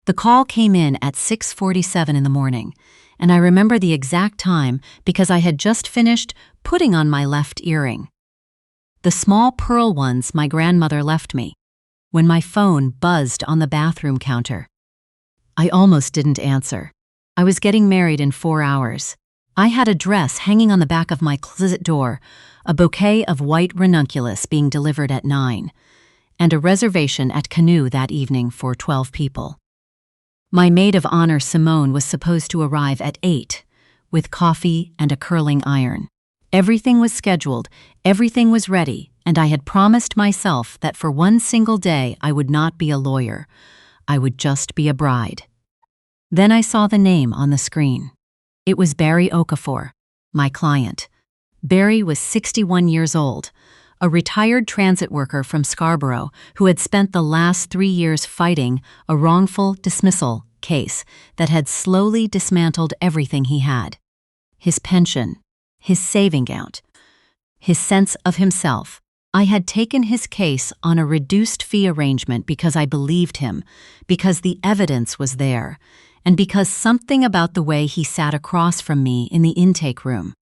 The call came in at 6:47 in the morning, and I remember the exact time because I had just finished putting on my left earring. The small pearl ones my grandmother left me, when my phone buzzed on the bathroom counter. I almost didn't answer. I was getting married in 4 hours. I had a dress hanging on the back of my closet door, a bouquet of white ranunculus being delivered at 9, and a reservation at Canoe that evening for 12 people. My maid of honor, Simone, was supposed to arrive at 8, with coffee and a curling iron. Everything was scheduled, everything was ready, and I had promised myself that for one single day I would not be a lawyer. I would just be a bride. Then I saw the name on the screen. It was Barry Okafor, my client. Barry was 61 years old, a retired transit worker from Scarborough who had spent the last 3 years fighting a wrongful dismissal case that had slowly dismantled everything he had. His pension, his saving account, his sense of himself. I had taken his case on a reduced fee arrangement because I believed him, because the evidence was there, and because something about the way he sat across from me in the intake room.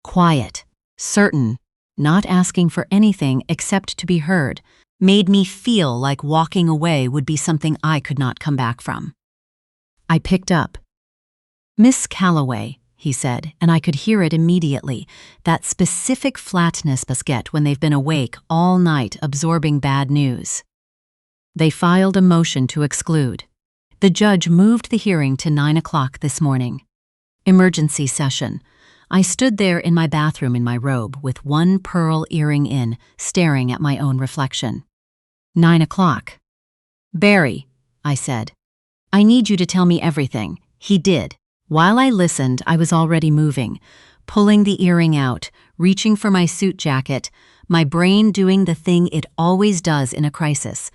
Quiet, certain, not asking for anything except to be heard, made me feel like walking away would be something I could not come back from. I picked up. "Miss Calloway," he said, and I could hear it immediately, that specific flatness bus get when they've been awake all night absorbing bad news. They filed a motion to exclude. The judge moved the hearing to 9 o'clock this morning. Emergency session. I stood there in my bathroom in my robe with one pearl earring in, staring at my own reflection. 9 o'clock. "Barry," I said, "I need you to tell me everything." He did. While I listened, I was already moving, pulling the earring out, reaching for my suit jacket, my brain doing the thing it always does in a crisis,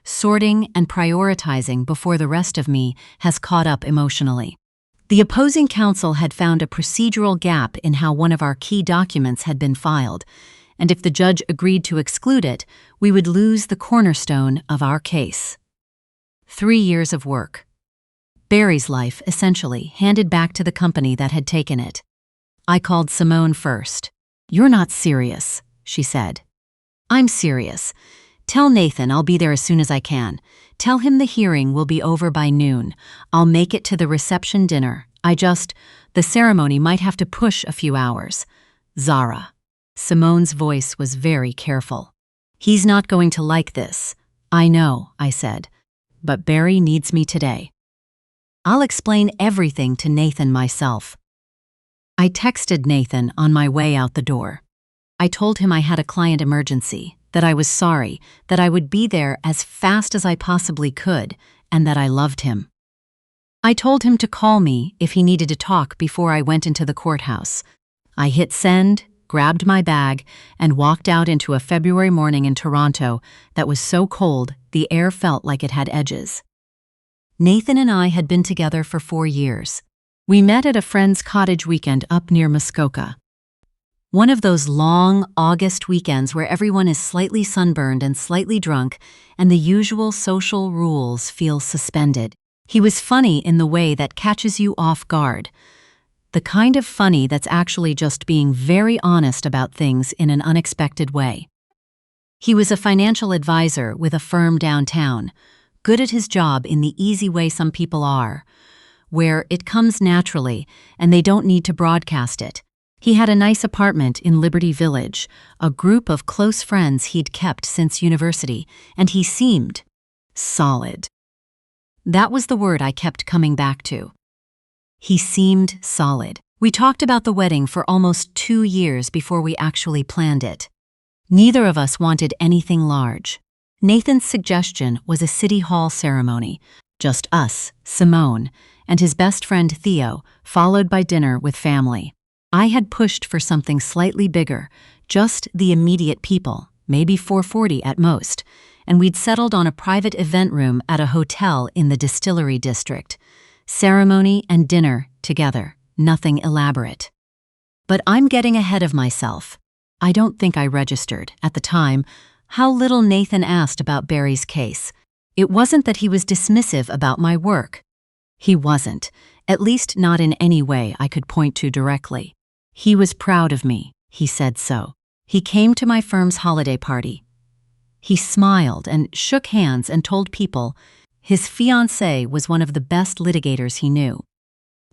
sorting and prioritizing before the rest of me has caught up emotionally. The opposing counsel had found a procedural gap in how one of our key documents had been filed, and if the judge agreed to exclude it, we would lose the cornerstone of our case. 3 years of work. Barry's life, essentially, handed back to the company that had taken it. I called Simone first. "You're not serious," she said. "I'm serious. Tell Nathan I'll be there as soon as I can. Tell him the hearing will be over by noon. I'll make it to the reception dinner. The ceremony might have to push a few hours. Zara." Simone's voice was very careful. "He's not going to like this." "I know," I said, "but Barry needs me today. I'll explain everything to Nathan myself." I texted Nathan on my way out the door. I told him I had a client emergency, that I was sorry, that I would be there as fast as I possibly could, and that I loved him. I told him to call me if he needed to talk before I went into the courthouse. I hit send, grabbed my bag, and walked out into a February morning in Toronto that was so cold the air felt like it had edges. Nathan and I had been together for 4 years. We met at a friend's cottage weekend up near Muskoka. One of those long August weekends where everyone is slightly sunburned and slightly drunk, and the usual social rules feel suspended. He was funny in the way that catches you off guard. The kind of funny that's actually just being very honest about things in an unexpected way. He was a financial advisor with a firm downtown, good at his job in the easy way some people are, where it comes naturally and they don't need to broadcast it. He had a nice apartment in Liberty Village, a group of close friends he'd kept since university, and he seemed solid. That was the word I kept coming back to. He seemed solid. We talked about the wedding for almost 2 years before we actually planned it. Neither of us wanted anything large. Nathan's suggestion was a city hall ceremony, just us, Simone, and his best friend Theo, followed by dinner with family. I had pushed for something slightly bigger, just the immediate people, maybe 440 at most, and we'd settled on a private event room at a hotel in the Distillery District. Ceremony and dinner together, nothing elaborate. But I'm getting ahead of myself. I don't think I registered, at the time, how little Nathan asked about Barry's case. It wasn't that he was dismissive about my work. He wasn't, at least not in any way I could point to directly. He was proud of me, he said so. He came to my firm's holiday party. He smiled and shook hands and told people his fiancé was one of the best litigators he knew.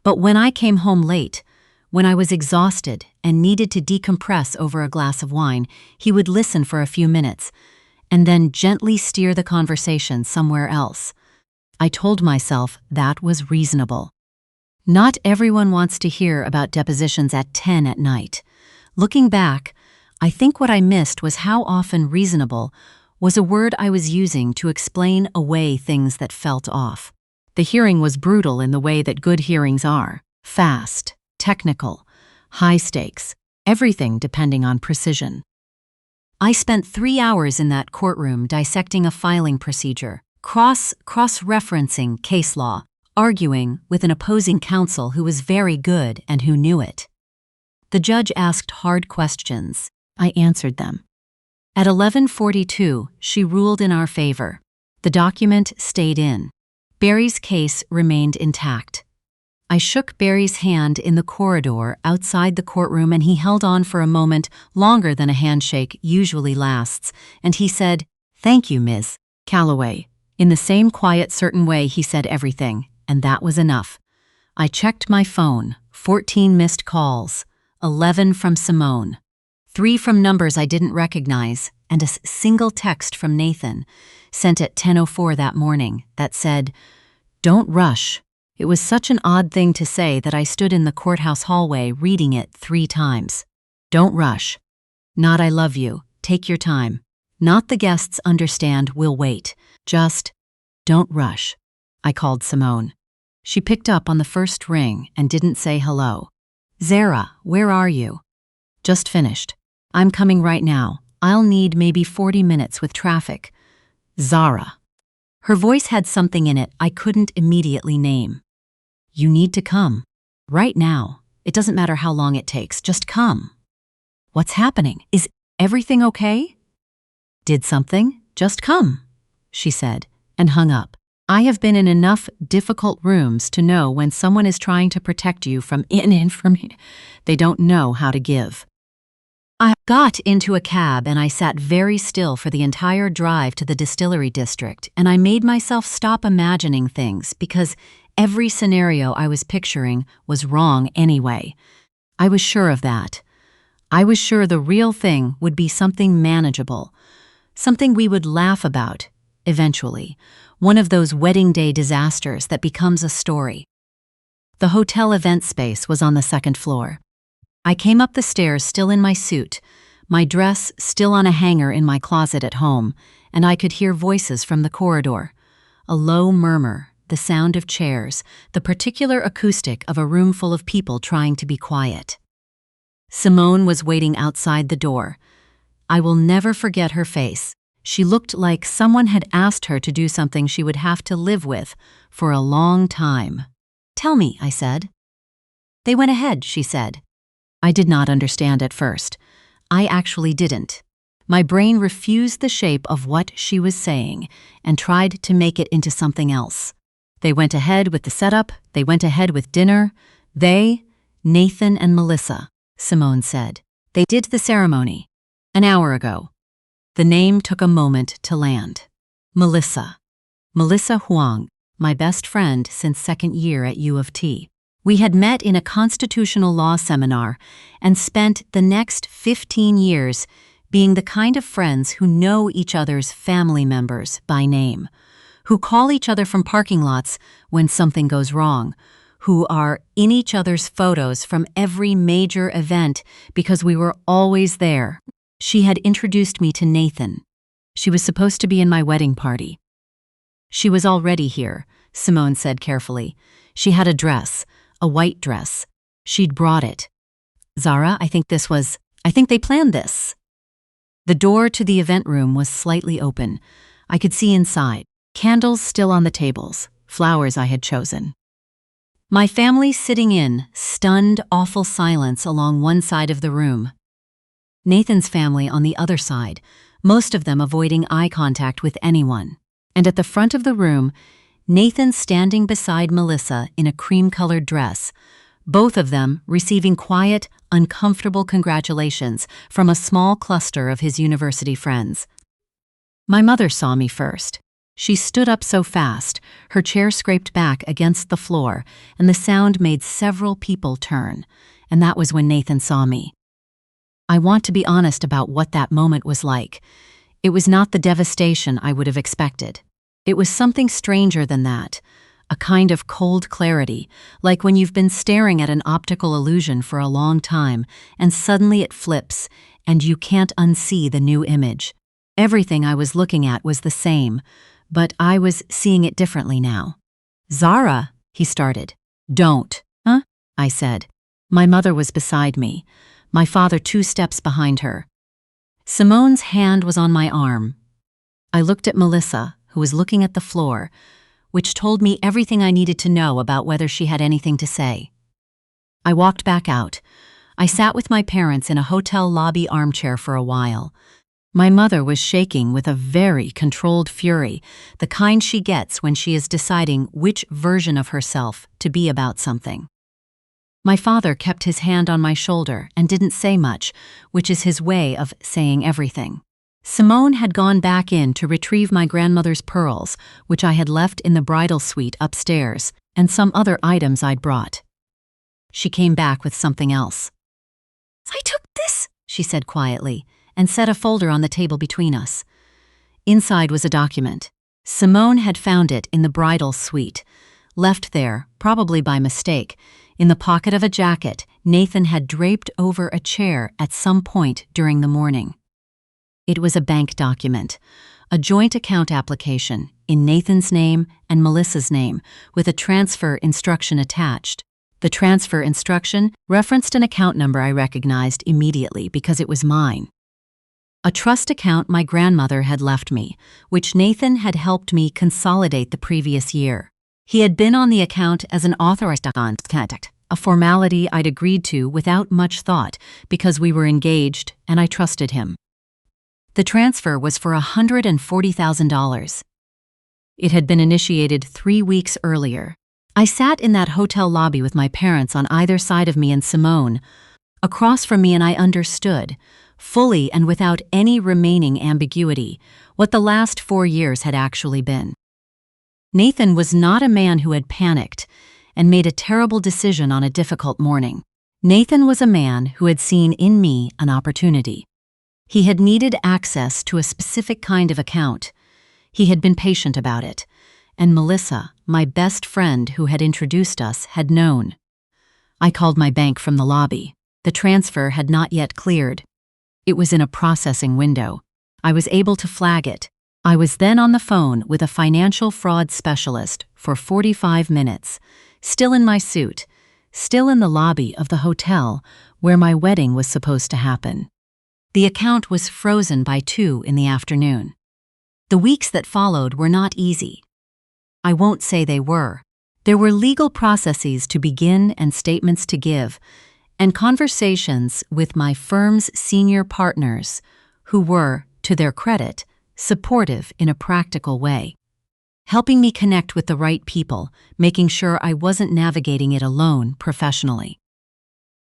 But when I came home late, when I was exhausted and needed to decompress over a glass of wine, he would listen for a few minutes and then gently steer the conversation somewhere else. I told myself that was reasonable. Not everyone wants to hear about depositions at 10 at night. Looking back, I think what I missed was how often reasonable was a word I was using to explain away things that felt off. The hearing was brutal in the way that good hearings are: fast, technical, high stakes, everything depending on precision. I spent 3 hours in that courtroom dissecting a filing procedure, cross-referencing case law, arguing with an opposing counsel who was very good and who knew it. The judge asked hard questions. I answered them. At 11:42, she ruled in our favor. The document stayed in. Barry's case remained intact. I shook Barry's hand in the corridor outside the courtroom, and he held on for a moment longer than a handshake usually lasts, and he said, "Thank you, Ms. Calloway." In the same quiet, certain way he said everything, and that was enough. I checked my phone. 14 missed calls, 11 from Simone, 3 from numbers I didn't recognize, and a single text from Nathan, sent at 10:04 that morning, that said, "Don't rush." It was such an odd thing to say that I stood in the courthouse hallway reading it 3 times. Don't rush. Not "I love you, take your time." Not "the guests understand, we'll wait." Just, "Don't rush." I called Simone. She picked up on the first ring and didn't say hello. "Zara, where are you?" "Just finished. I'm coming right now. I'll need maybe 40 minutes with traffic." "Zara." Her voice had something in it I couldn't immediately name. "You need to come. Right now. It doesn't matter how long it takes. Just come." "What's happening? Is everything okay?" "Did something? Just come," she said, and hung up. I have been in enough difficult rooms to know when someone is trying to protect you from they don't know how to give. I got into a cab and I sat very still for the entire drive to the distillery district, and I made myself stop imagining things because every scenario I was picturing was wrong anyway. I was sure of that. I was sure the real thing would be something manageable, something we would laugh about, eventually, one of those wedding day disasters that becomes a story. The hotel event space was on the 2nd floor. I came up the stairs still in my suit, my dress still on a hanger in my closet at home, and I could hear voices from the corridor. A low murmur, the sound of chairs, the particular acoustic of a room full of people trying to be quiet. Simone was waiting outside the door. I will never forget her face. She looked like someone had asked her to do something she would have to live with for a long time. "Tell me," I said. "They went ahead," she said. I did not understand at first. I actually didn't. My brain refused the shape of what she was saying and tried to make it into something else. They went ahead with the setup. They went ahead with dinner. They, Nathan and Melissa, Simone said. They did the ceremony. An hour ago. The name took a moment to land. Melissa. Melissa Huang, my best friend since 2nd year at U of T. We had met in a constitutional law seminar and spent the next 15 years being the kind of friends who know each other's family members by name, who call each other from parking lots when something goes wrong, who are in each other's photos from every major event because we were always there. She had introduced me to Nathan. She was supposed to be in my wedding party. She was already here, Simone said carefully. She had a dress, a white dress. She'd brought it. "Zara, I think they planned this." The door to the event room was slightly open. I could see inside, candles still on the tables, flowers I had chosen. My family sitting in stunned, awful silence along one side of the room. Nathan's family on the other side, most of them avoiding eye contact with anyone. And at the front of the room, Nathan standing beside Melissa in a cream-colored dress, both of them receiving quiet, uncomfortable congratulations from a small cluster of his university friends. My mother saw me first. She stood up so fast, her chair scraped back against the floor, and the sound made several people turn, and that was when Nathan saw me. I want to be honest about what that moment was like. It was not the devastation I would have expected. It was something stranger than that, a kind of cold clarity, like when you've been staring at an optical illusion for a long time, and suddenly it flips, and you can't unsee the new image. Everything I was looking at was the same, but I was seeing it differently now. "Zara," he started. "Don't." "Huh?" I said. My mother was beside me, my father 2 steps behind her. Simone's hand was on my arm. I looked at Melissa, who was looking at the floor, which told me everything I needed to know about whether she had anything to say. I walked back out. I sat with my parents in a hotel lobby armchair for a while. My mother was shaking with a very controlled fury, the kind she gets when she is deciding which version of herself to be about something. My father kept his hand on my shoulder and didn't say much, which is his way of saying everything. Simone had gone back in to retrieve my grandmother's pearls, which I had left in the bridal suite upstairs, and some other items I'd brought. She came back with something else. "I took this," she said quietly, and set a folder on the table between us. Inside was a document. Simone had found it in the bridal suite, left there, probably by mistake, in the pocket of a jacket Nathan had draped over a chair at some point during the morning. It was a bank document, a joint account application in Nathan's name and Melissa's name, with a transfer instruction attached. The transfer instruction referenced an account number I recognized immediately because it was mine. A trust account my grandmother had left me, which Nathan had helped me consolidate the previous year. He had been on the account as an authorized contact, a formality I'd agreed to without much thought because we were engaged and I trusted him. The transfer was for $140,000. It had been initiated 3 weeks earlier. I sat in that hotel lobby with my parents on either side of me and Simone, across from me, and I understood, fully and without any remaining ambiguity, what the last 4 years had actually been. Nathan was not a man who had panicked and made a terrible decision on a difficult morning. Nathan was a man who had seen in me an opportunity. He had needed access to a specific kind of account. He had been patient about it, and Melissa, my best friend who had introduced us, had known. I called my bank from the lobby. The transfer had not yet cleared. It was in a processing window. I was able to flag it. I was then on the phone with a financial fraud specialist for 45 minutes, still in my suit, still in the lobby of the hotel where my wedding was supposed to happen. The account was frozen by 2 in the afternoon. The weeks that followed were not easy. I won't say they were. There were legal processes to begin and statements to give, and conversations with my firm's senior partners, who were, to their credit, supportive in a practical way, helping me connect with the right people, making sure I wasn't navigating it alone professionally.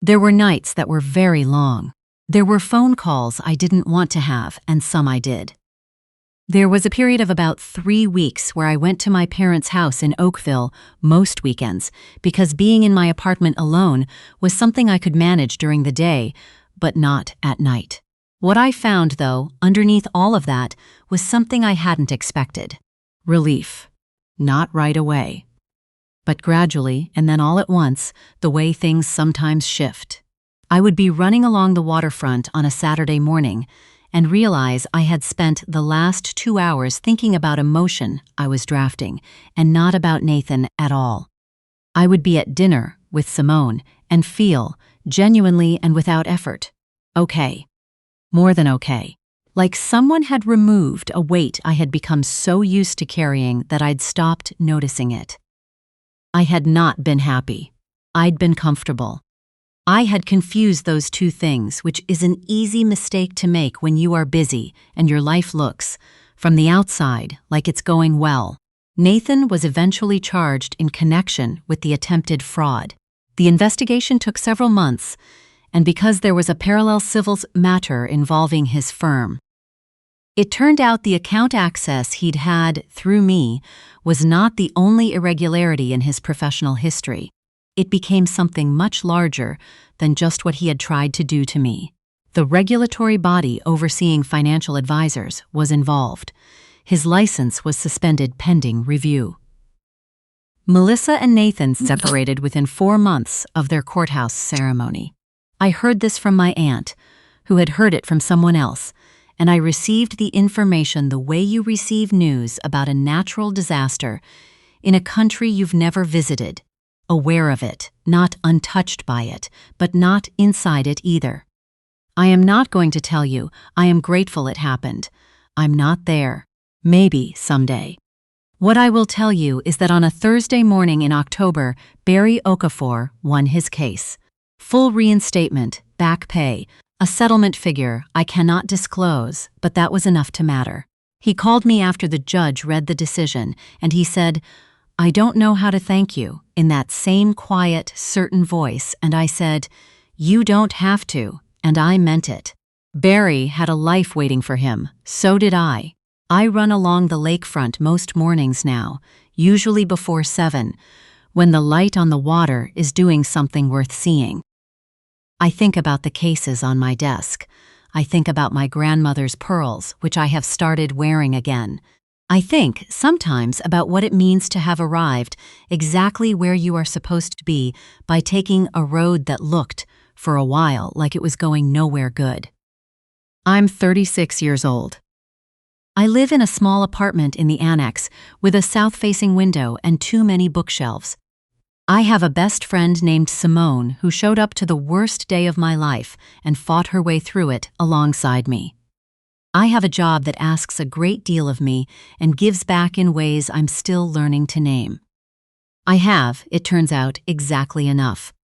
There were nights that were very long. There were phone calls I didn't want to have, and some I did. There was a period of about 3 weeks where I went to my parents' house in Oakville most weekends because being in my apartment alone was something I could manage during the day, but not at night. What I found, though, underneath all of that, was something I hadn't expected. Relief. Not right away. But gradually, and then all at once, the way things sometimes shift. I would be running along the waterfront on a Saturday morning and realize I had spent the last 2 hours thinking about a motion I was drafting and not about Nathan at all. I would be at dinner with Simone and feel, genuinely and without effort, okay. More than okay. Like someone had removed a weight I had become so used to carrying that I'd stopped noticing it. I had not been happy. I'd been comfortable. I had confused those two things, which is an easy mistake to make when you are busy and your life looks, from the outside, like it's going well. Nathan was eventually charged in connection with the attempted fraud. The investigation took several months, and because there was a parallel civil matter involving his firm, it turned out the account access he'd had through me was not the only irregularity in his professional history. It became something much larger than just what he had tried to do to me. The regulatory body overseeing financial advisors was involved. His license was suspended pending review. Melissa and Nathan separated within 4 months of their courthouse ceremony. I heard this from my aunt, who had heard it from someone else, and I received the information the way you receive news about a natural disaster in a country you've never visited, aware of it, not untouched by it, but not inside it either. I am not going to tell you I am grateful it happened. I'm not there. Maybe someday. What I will tell you is that on a Thursday morning in October, Barry Okafor won his case. Full reinstatement, back pay, a settlement figure I cannot disclose, but that was enough to matter. He called me after the judge read the decision, and he said, "I don't know how to thank you," in that same quiet, certain voice, and I said, "You don't have to," and I meant it. Barry had a life waiting for him, so did I. I run along the lakefront most mornings now, usually before 7, when the light on the water is doing something worth seeing. I think about the cases on my desk. I think about my grandmother's pearls, which I have started wearing again. I think sometimes about what it means to have arrived exactly where you are supposed to be by taking a road that looked, for a while, like it was going nowhere good. I'm 36 years old. I live in a small apartment in the annex with a south-facing window and too many bookshelves. I have a best friend named Simone who showed up to the worst day of my life and fought her way through it alongside me. I have a job that asks a great deal of me and gives back in ways I'm still learning to name. I have, it turns out, exactly enough.